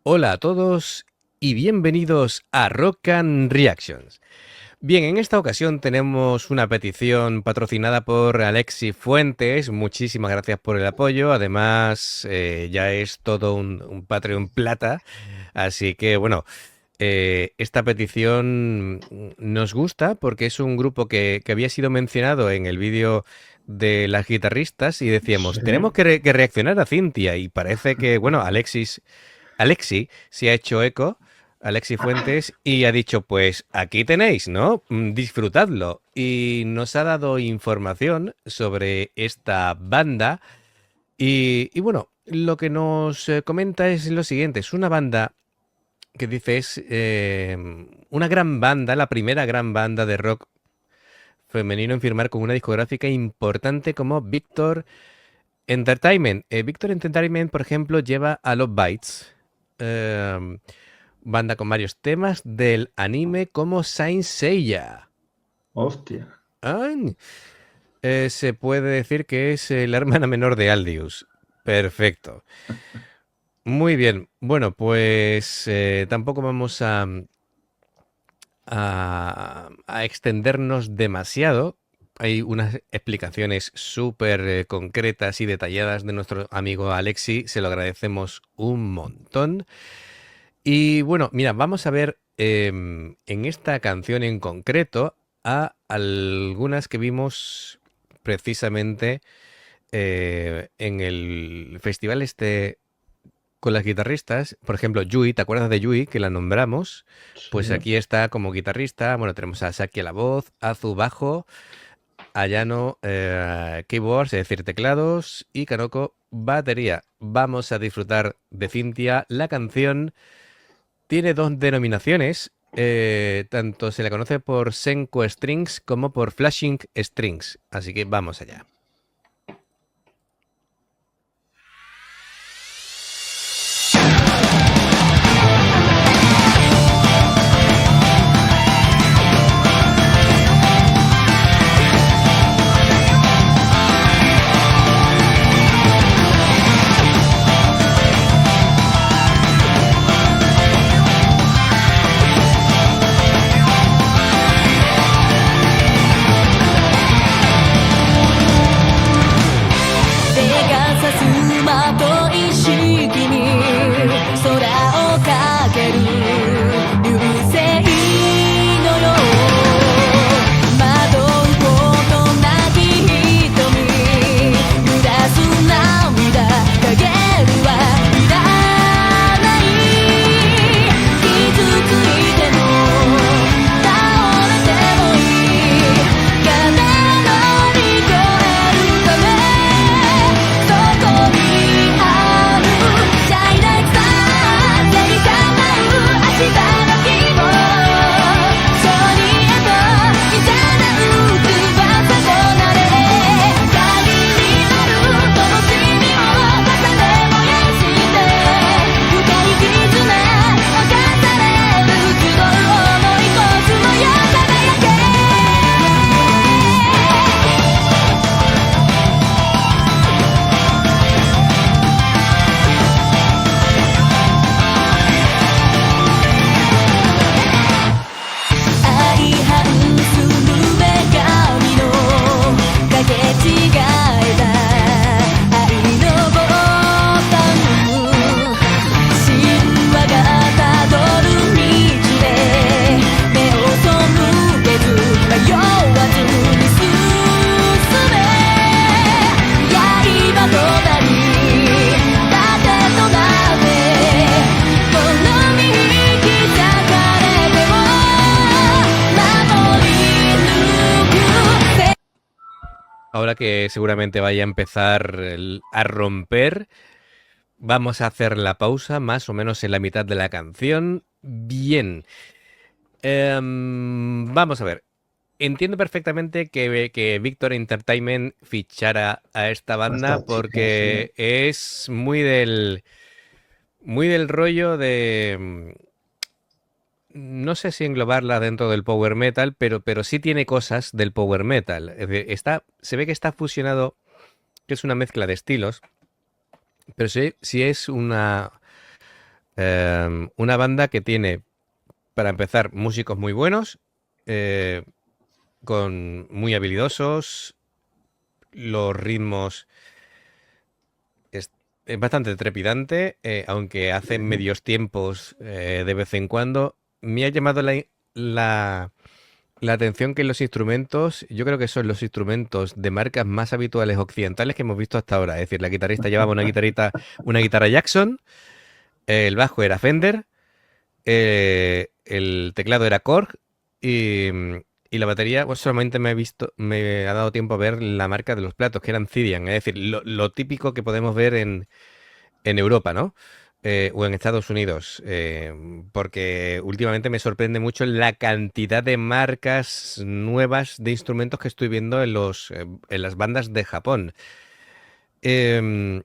Hola a todos y bienvenidos a Rock and Reactions. Bien, en esta ocasión tenemos una petición patrocinada por Alexi Fuentes. Muchísimas gracias por el apoyo. Además, ya es todo un Patreon plata. Así que, bueno, esta petición nos gusta porque es un grupo que había sido mencionado en el vídeo de las guitarristas y decíamos, tenemos Sí. que reaccionar a Cintia y parece que, bueno, Alexi se ha hecho eco, Alexi Fuentes, y ha dicho, pues aquí tenéis, ¿no? Disfrutadlo. Y nos ha dado información sobre esta banda. Y bueno, lo que nos comenta es lo siguiente, es una banda que dice es una gran banda, la primera gran banda de rock femenino en firmar con una discográfica importante como Victor Entertainment. Victor Entertainment, por ejemplo, lleva a Love Bites. Banda con varios temas del anime como Saint Seiya. Hostia. Ay, se puede decir que es la hermana menor de Aldius. Perfecto. Muy bien. Bueno, pues tampoco vamos a extendernos demasiado. Hay unas explicaciones súper concretas y detalladas de nuestro amigo Alexi. Se lo agradecemos un montón. Y bueno, mira, vamos a ver en esta canción en concreto a algunas que vimos precisamente en el festival este con las guitarristas. Por ejemplo, Yui, ¿te acuerdas de Yui que la nombramos? Pues Sí. aquí está como guitarrista. Bueno, tenemos a Saki a la voz, Azu bajo, Ayano keyboards, es decir, teclados, y Kanoko batería. Vamos a disfrutar de Cintia. La canción tiene dos denominaciones. Tanto se la conoce por Senko Strings como por Flashing Strings. Así que vamos allá. Ahora que seguramente vaya a empezar a romper, vamos a hacer la pausa más o menos en la mitad de la canción. Bien. Vamos a ver. Entiendo perfectamente que Victor Entertainment fichara a esta A banda esta chica, sí. porque es muy del rollo de... No sé si englobarla dentro del power metal, pero sí tiene cosas del power metal. Es decir, se ve que está fusionado, que es una mezcla de estilos, pero sí es Una banda que tiene, para empezar, músicos muy buenos, eh, con muy habilidosos, los ritmos es, es bastante trepidante, aunque hace Sí. medios tiempos de vez en cuando. Me ha llamado la, la atención que los instrumentos, yo creo que son los instrumentos de marcas más habituales occidentales que hemos visto hasta ahora. Es decir, la guitarrista llevaba una guitarra Jackson, el bajo era Fender, el teclado era Korg y, y la batería, pues solamente me ha dado tiempo a ver la marca de los platos, que eran Cydian, es decir, lo típico que podemos ver en Europa, ¿no? O en Estados Unidos, porque últimamente me sorprende mucho la cantidad de marcas nuevas de instrumentos que estoy viendo en las bandas de Japón. Em,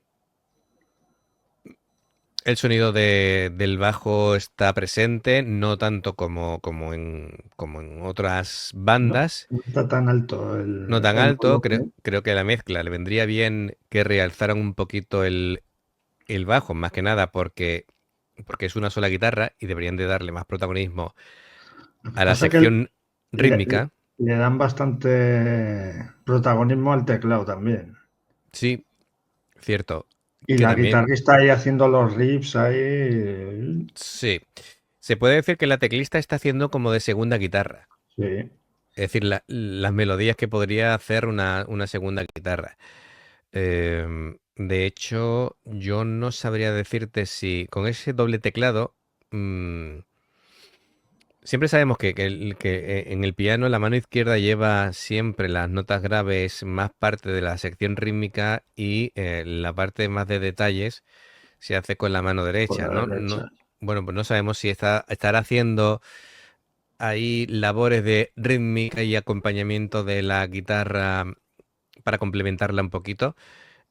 el sonido del bajo está presente, no tanto como en otras No, bandas, no está tan alto no tan el alto. volumen. Creo que a la mezcla le vendría bien que realzaran un poquito el bajo, más que nada porque es una sola guitarra y deberían de darle más protagonismo Lo que a la pasa es que sección le, rítmica. le dan bastante protagonismo al teclado también. Sí, cierto, Y que la también, guitarrista ahí haciendo los riffs ahí. sí, se puede decir que la teclista está haciendo como de segunda guitarra. Sí. Es decir, las melodías que podría hacer una segunda guitarra. De hecho, yo no sabría decirte si con ese doble teclado, mm, siempre sabemos que en el piano la mano izquierda lleva siempre las notas graves, más parte de la sección rítmica y la parte más de detalles se hace con la mano Con derecha, la ¿no? derecha. Bueno, pues no sabemos si estará haciendo ahí labores de rítmica y acompañamiento de la guitarra para complementarla un poquito.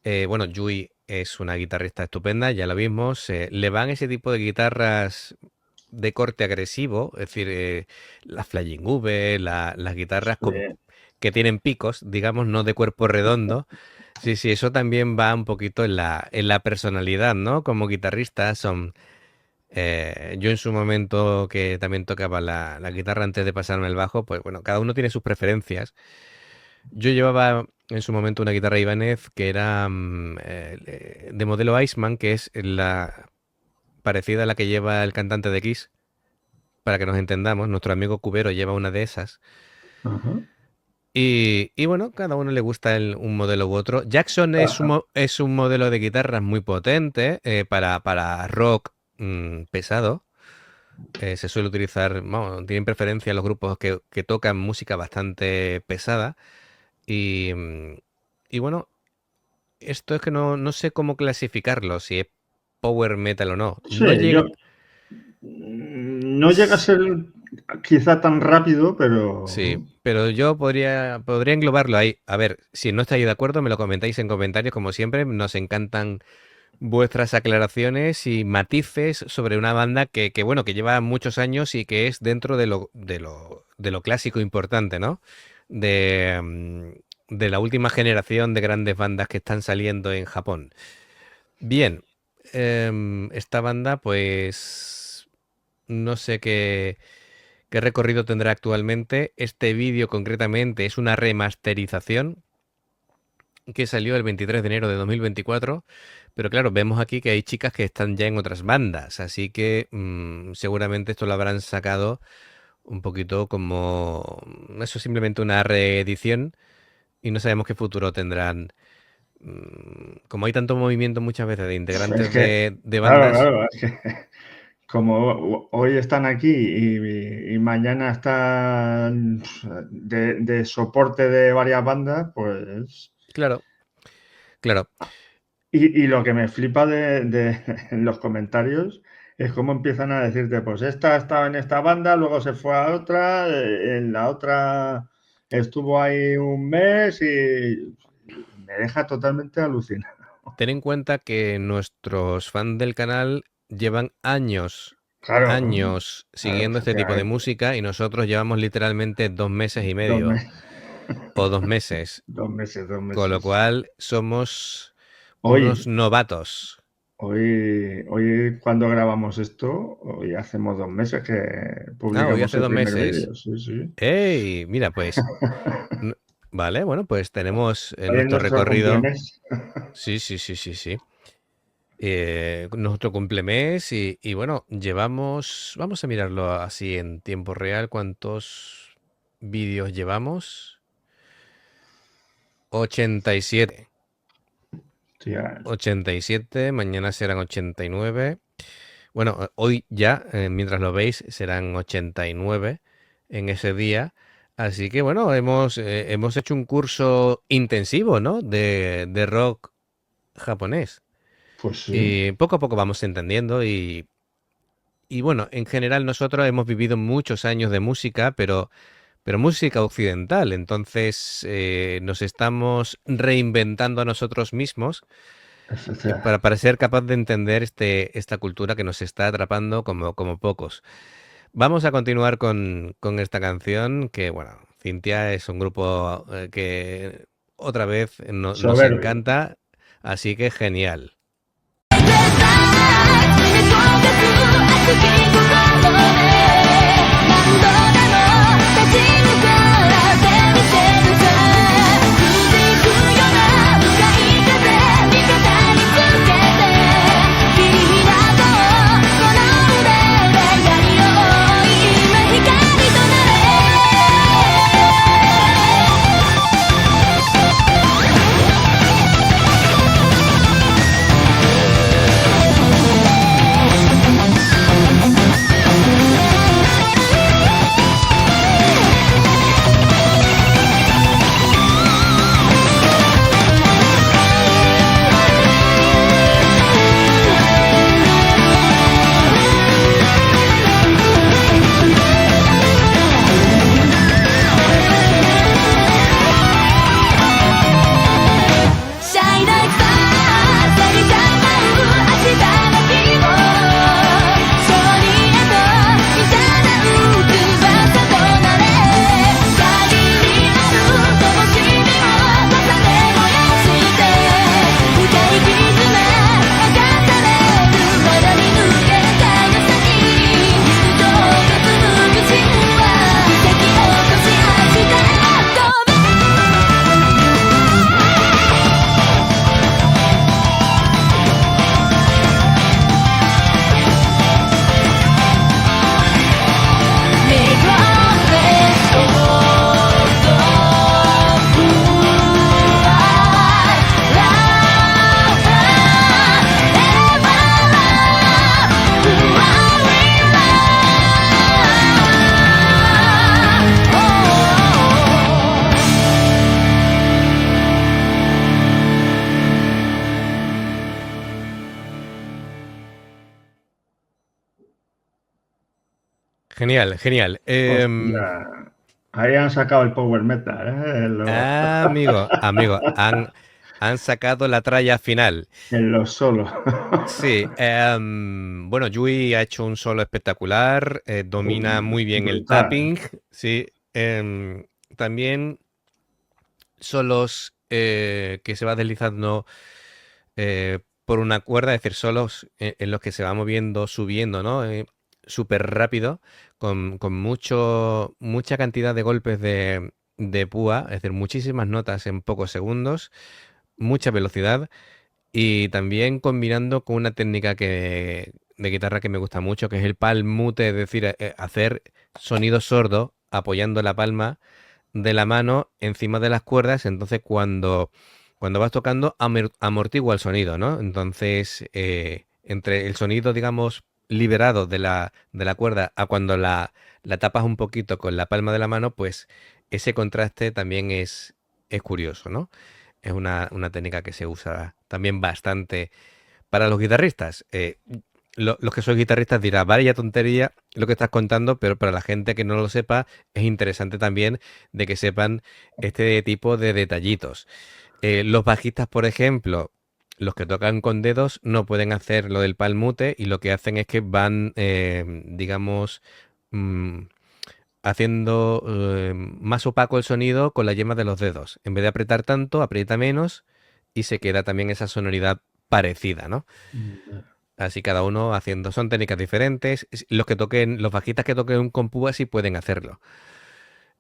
Bueno, Yui es una guitarrista estupenda, ya lo vimos. Le van ese tipo de guitarras de corte agresivo, es decir, las Flying V, las guitarras Sí. que tienen picos, digamos, no de cuerpo redondo. Sí, sí, eso también va un poquito en la personalidad, ¿no? Como guitarrista son... yo en su momento que también tocaba la guitarra antes de pasarme al bajo, pues bueno, cada uno tiene sus preferencias. Yo llevaba en su momento una guitarra Ibanez que era de modelo Iceman, que es la parecida a la que lleva el cantante de Kiss, para que nos entendamos. Nuestro amigo Cubero lleva una de esas. Ajá. Y bueno, cada uno le gusta un modelo u otro. Jackson es Ajá. es un modelo de guitarra muy potente para rock pesado. Se suele utilizar, vamos, tienen preferencia los grupos que tocan música bastante pesada. Y, y bueno, esto es que no sé cómo clasificarlo, si es power metal o no. Sí, No yo llega. no llega a ser quizá tan rápido, Sí, pero pero yo podría englobarlo ahí. A ver, si no estáis de acuerdo, me lo comentáis en comentarios, como siempre. Nos encantan vuestras aclaraciones y matices sobre una banda bueno, que lleva muchos años y que es dentro de lo clásico importante, ¿no? De la última generación de grandes bandas que están saliendo en Japón. Bien, esta banda, pues, no sé qué recorrido tendrá actualmente. Este vídeo concretamente es una remasterización que salió el 23 de enero de 2024, pero claro, vemos aquí que hay chicas que están ya en otras bandas, así que seguramente esto lo habrán sacado un poquito como eso es simplemente una reedición y no sabemos qué futuro tendrán. Como hay tanto movimiento muchas veces de es integrantes que, de claro, bandas, claro, es que como hoy están aquí y mañana están de soporte de varias bandas, pues... claro, claro, Y lo que me flipa en los comentarios es cómo empiezan a decirte, pues esta estaba en esta banda, luego se fue a otra, en la otra estuvo ahí un mes y me deja totalmente alucinado. ten en cuenta que nuestros fans del canal llevan Claro, años claro, siguiendo este tipo de efectivamente. música y nosotros llevamos literalmente 2 meses y medio 2 meses, o 2 meses, 2 meses, 2 con lo meses. cual somos unos Hoy, novatos. hoy cuando grabamos esto, hoy hacemos 2 meses que Ah, hoy publicamos hace el dos primer meses. vídeo. Sí, sí. ¡Ey! Mira, pues. n- Vale, bueno, pues tenemos Hoy es nuestro nuestro recorrido. cumplemes. Sí, sí, sí, sí, sí. Nuestro cumplemes y bueno, vamos a mirarlo así en tiempo real, ¿cuántos vídeos llevamos? 87. Hostia, 87, mañana serán 89. Bueno, hoy ya, mientras lo veis, serán 89 en ese día. Así que bueno, hemos hecho un curso intensivo, ¿no? De rock japonés. pues sí, Y poco a poco vamos entendiendo y bueno, en general nosotros hemos vivido muchos años de música, pero música occidental. Entonces nos estamos reinventando a nosotros mismos efectivamente. para ser capaz de entender esta cultura que nos está atrapando como pocos. Vamos a continuar con esta canción que, bueno, Cintia es un grupo que otra vez nos Soberbio. encanta, así que genial. Genial, genial. Hostia, ahí han sacado el power metal, Amigo, han sacado la tralla final. en los solos. Sí, bueno, Yui ha hecho un solo espectacular, domina muy bien el Brutal. tapping, sí. También solos que se va deslizando por una cuerda, es decir, solos en los que se va moviendo, subiendo, ¿no? Súper rápido, con mucha cantidad de golpes de púa, es decir, muchísimas notas en pocos segundos, mucha velocidad. Y también combinando con una técnica de guitarra que me gusta mucho, que es el palm mute, es decir, hacer sonido sordo apoyando la palma de la mano encima de las cuerdas. Entonces, cuando vas tocando, amortigua el sonido, ¿no? Entonces, entre el sonido, digamos, liberado de la cuerda a cuando la tapas un poquito con la palma de la mano, pues ese contraste también es curioso, ¿no? Es una técnica que se usa también bastante para los guitarristas. Los que sois guitarristas dirán, vaya tontería lo que estás contando, pero para la gente que no lo sepa, es interesante también de que sepan este tipo de detallitos. Los bajistas, por ejemplo, los que tocan con dedos, no pueden hacer lo del palmute y lo que hacen es que van, digamos, mm, haciendo más opaco el sonido con la yema de los dedos. En vez de apretar tanto, aprieta menos y se queda también esa sonoridad parecida, ¿no? Mm. Así cada uno haciendo, son técnicas diferentes. Los que toquen, los bajistas que toquen con púa sí pueden hacerlo.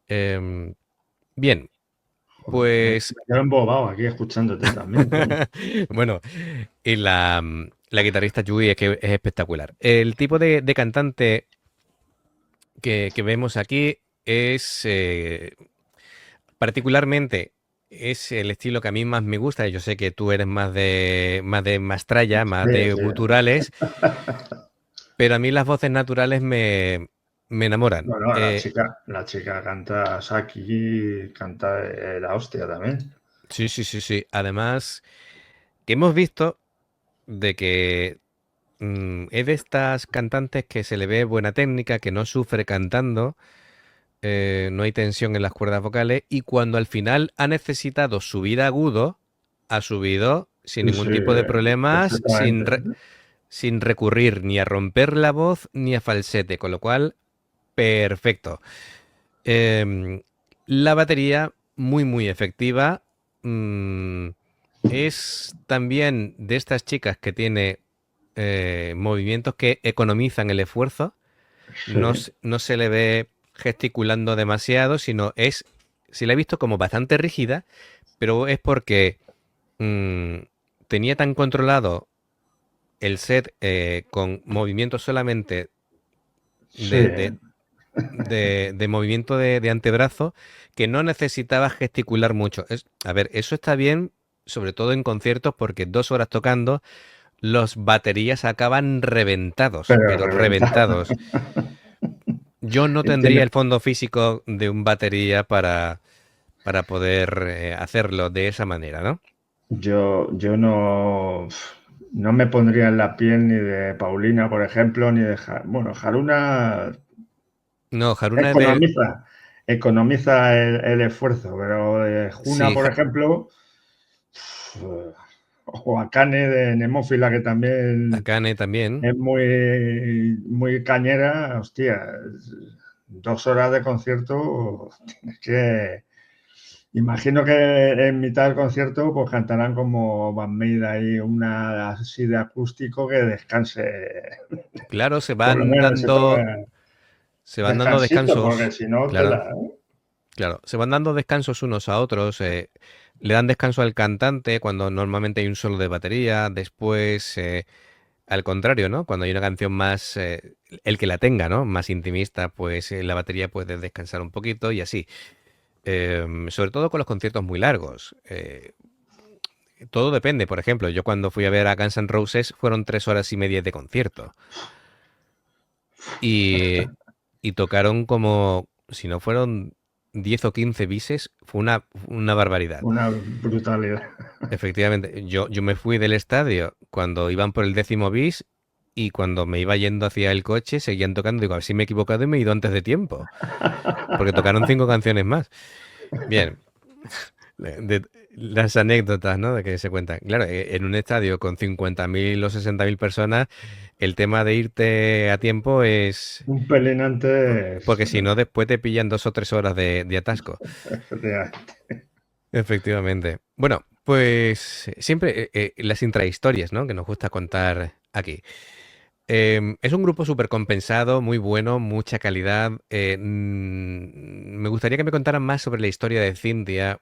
Em, bien, Joder, pues me quedo embobado aquí escuchándote también, tío. bueno, y la guitarrista Yui es que es espectacular. El tipo de cantante que vemos aquí es particularmente es el estilo que a mí más me gusta. Yo sé que tú eres más de Mastraya, más Sí, de sí. guturales, pero a mí las voces naturales me enamoran. Bueno, la chica canta Saki, canta la hostia también. Sí, sí, sí, sí. Además, que hemos visto de que es de estas cantantes que se le ve buena técnica, que no sufre cantando, no hay tensión en las cuerdas vocales y cuando al final ha necesitado subir agudo, ha subido sin Sí, ningún sí, tipo de problemas, perfectamente. sin recurrir ni a romper la voz ni a falsete, con lo cual, perfecto. Em, la batería, muy, muy efectiva. Mm, es también de estas chicas que tiene movimientos que economizan el esfuerzo. No, Sí, no se le ve gesticulando demasiado, sino se la he visto como bastante rígida, pero es porque mm, tenía tan controlado el set con movimientos solamente sí. de, de- de movimiento de antebrazo que no necesitaba gesticular mucho. A ver, eso está bien, sobre todo en conciertos, porque 2 horas tocando, los baterías acaban reventados, Pero pero reventado. reventados. Yo no tendría Tiene- el fondo físico de un batería para poder hacerlo de esa manera, ¿no? yo no me pondría en la piel ni de Paulina, por ejemplo, ni de bueno, Haruna No, Haruna es de... economiza, economiza el esfuerzo, pero de Juna, Sí, por ejemplo, o Akane de Nemófila, que también Akane también. es muy cañera, hostia, 2 horas de concierto, tienes que... Imagino que en mitad del concierto pues cantarán como Van Meida ahí una así de acústico que descanse, Claro, por lo menos se tome se van dando descansito, porque descansos. si no te Claro, la... claro. Se van dando descansos unos a otros. Le dan descanso al cantante cuando normalmente hay un solo de batería. Después, al contrario, ¿no? Cuando hay una canción más, el que la tenga, ¿no? Más intimista, pues la batería puede descansar un poquito y así. Sobre todo con los conciertos muy largos. Todo depende. Por ejemplo, yo cuando fui a ver a Guns N' Roses fueron 3 horas y media de concierto. Y, y tocaron como, si no fueron 10 o 15 bises, fue una barbaridad. Una brutalidad. Efectivamente, yo me fui del estadio cuando iban por el 10.º bis y cuando me iba yendo hacia el coche seguían tocando. Digo, a ver si me he equivocado y me he ido antes de tiempo. Porque tocaron 5 canciones más. Bien, las anécdotas, ¿no? De que se cuentan. Claro, en un estadio con 50.000 o 60.000 personas, el tema de irte a tiempo es... Un pelín antes, Porque si no, después te pillan 2 o 3 horas de atasco. efectivamente. Efectivamente. Bueno, pues siempre las intrahistorias, ¿no? Que nos gusta contar aquí. Es un grupo súper compensado, muy bueno, mucha calidad. Me gustaría que me contaran más sobre la historia de Cintia.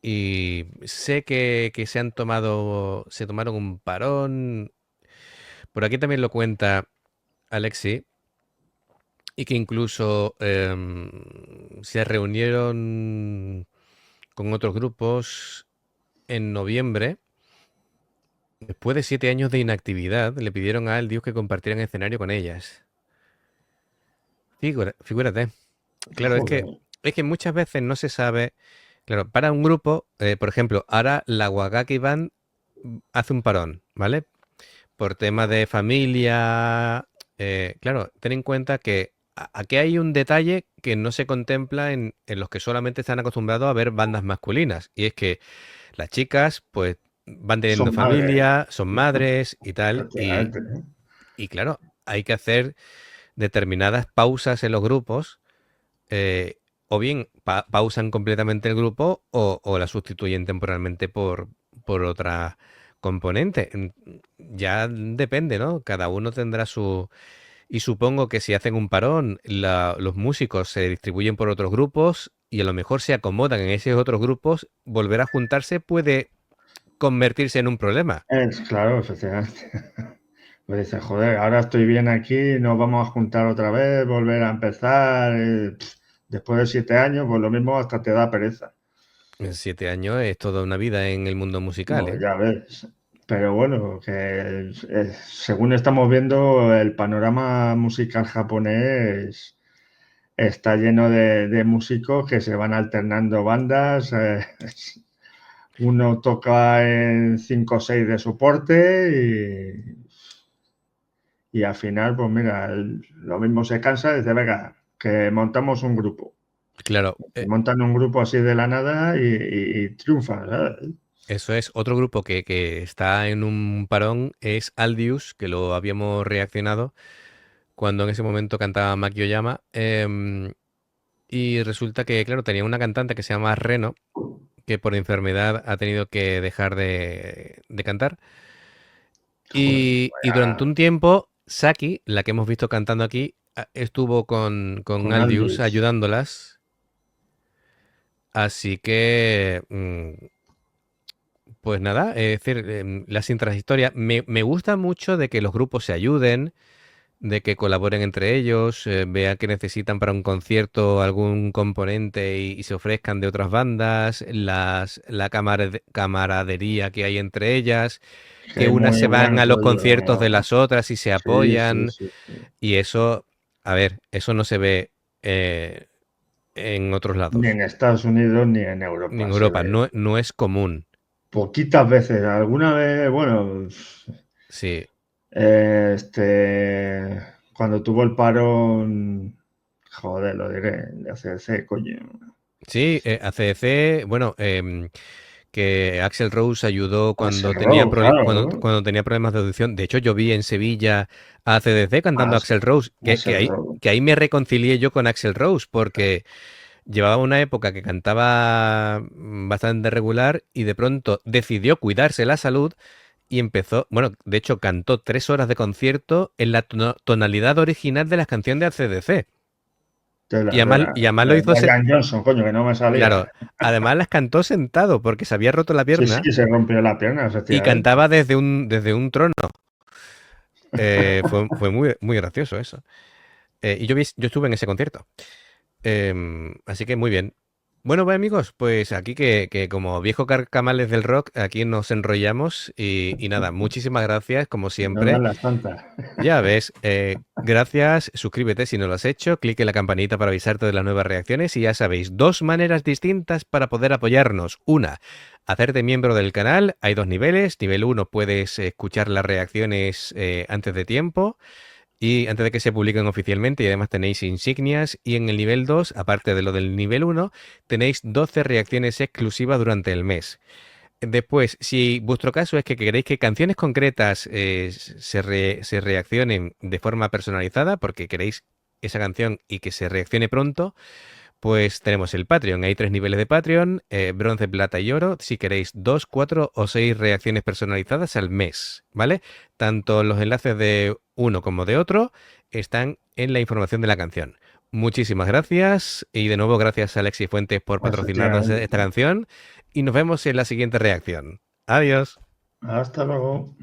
Y sé que se tomaron un parón. Por aquí también lo cuenta Alexi. Y que incluso se reunieron con otros grupos en noviembre. Después de 7 años de inactividad, le pidieron a Dios que compartieran escenario con ellas. Figúrate. Claro, Joder. es que muchas veces no se sabe. Claro, para un grupo, por ejemplo, ahora la Wagaki Band hace un parón, ¿vale? Por tema de familia. Claro, ten en cuenta que aquí hay un detalle que no se contempla en los que solamente están acostumbrados a ver bandas masculinas. Y es que las chicas, pues, van teniendo Son madres, familia, son madres y tal. efectivamente, ¿eh? Y claro, hay que hacer determinadas pausas en los grupos. O bien pausan completamente el grupo o la sustituyen temporalmente por otra componentes. Ya depende, ¿no? Cada uno tendrá su... Y supongo que si hacen un parón, los músicos se distribuyen por otros grupos y a lo mejor se acomodan en esos otros grupos, volver a juntarse puede convertirse en un problema. Es claro, efectivamente. Pues dices, joder, ahora estoy bien aquí, nos vamos a juntar otra vez, volver a empezar. Después de 7 años, pues lo mismo hasta te da pereza. En 7 años es toda una vida en el mundo musical, Bueno, ¿eh? ya ves. Pero bueno, que según estamos viendo, el panorama musical japonés está lleno de músicos que se van alternando bandas. Uno toca en 5 o 6 de soporte y al final, pues mira, lo mismo se cansa y dice, venga, que montamos un grupo. Claro, Montan un grupo así de la nada y triunfan, ¿sabes? eso es. Otro grupo que está en un parón es Aldius, que lo habíamos reaccionado cuando en ese momento cantaba Maki Oyama. Y resulta que, claro, tenía una cantante que se llama Reno, que por enfermedad ha tenido que dejar de cantar. Joder, Y durante un tiempo, Saki, la que hemos visto cantando aquí, estuvo con con Aldius Aldous. ayudándolas. Así que, pues nada, es decir, las intrahistorias. Me gusta mucho de que los grupos se ayuden, de que colaboren entre ellos, vean que necesitan para un concierto algún componente y se ofrezcan de otras bandas, la camaradería que hay entre ellas, que Hay unas muy se van buen a los conciertos de rollo. las otras y se Sí, sí, apoyan, sí, sí. y eso, a ver, eso no se ve en otros Ni lados, en Estados Unidos ni en ni en Europa se Europa, ve. no es común, Poquitas veces, alguna vez, bueno, sí. cuando tuvo el parón, joder, lo diré, de ACDC, coño. Sí, ACDC, bueno, que Axel Rose ayudó Axl cuando tenía, Rose, claro. cuando tenía problemas de audición. De hecho, yo vi en Sevilla a ACDC cantando a Axl, Axel Rose, Axl Rose. que ahí me reconcilié yo con Axel Rose, porque llevaba una época que cantaba bastante regular y de pronto decidió cuidarse la salud y empezó, bueno, de hecho cantó 3 horas de concierto en la tonalidad original de las canciones de ACDC. Tela, tela. Y además lo hizo, Brian Johnson, coño, que no me salía. claro, además las cantó sentado porque se había roto la Sí, pierna sí, se rompió la pierna, y efectivamente. cantaba desde un trono. Fue muy, muy gracioso eso. Yo estuve en ese concierto. Así que muy bien. Bueno, pues amigos, pues aquí que como viejos carcamales del rock, aquí nos enrollamos y nada, muchísimas gracias, como No dan siempre. las tantas. Ya ves, gracias, suscríbete si no lo has hecho, clique en la campanita para avisarte de las nuevas reacciones y ya sabéis, 2 maneras distintas para poder apoyarnos. Una, hacerte miembro del canal, hay 2 niveles. Nivel 1 puedes escuchar las reacciones antes de tiempo y antes de que se publiquen oficialmente y además tenéis insignias. Y en el nivel 2, aparte de lo del nivel 1, tenéis 12 reacciones exclusivas durante el mes. Después, si vuestro caso es que queréis que canciones concretas se reaccionen de forma personalizada, porque queréis esa canción y que se reaccione pronto, pues tenemos el Patreon. Hay 3 niveles de Patreon, bronce, plata y oro. Si queréis 2, 4 o 6 reacciones personalizadas al mes, ¿vale? Tanto los enlaces de uno como de otro están en la información de la canción. Muchísimas gracias y de nuevo gracias a Alexis Fuentes por patrocinarnos esta Efectivamente. canción y nos vemos en la siguiente reacción. Adiós. Hasta luego.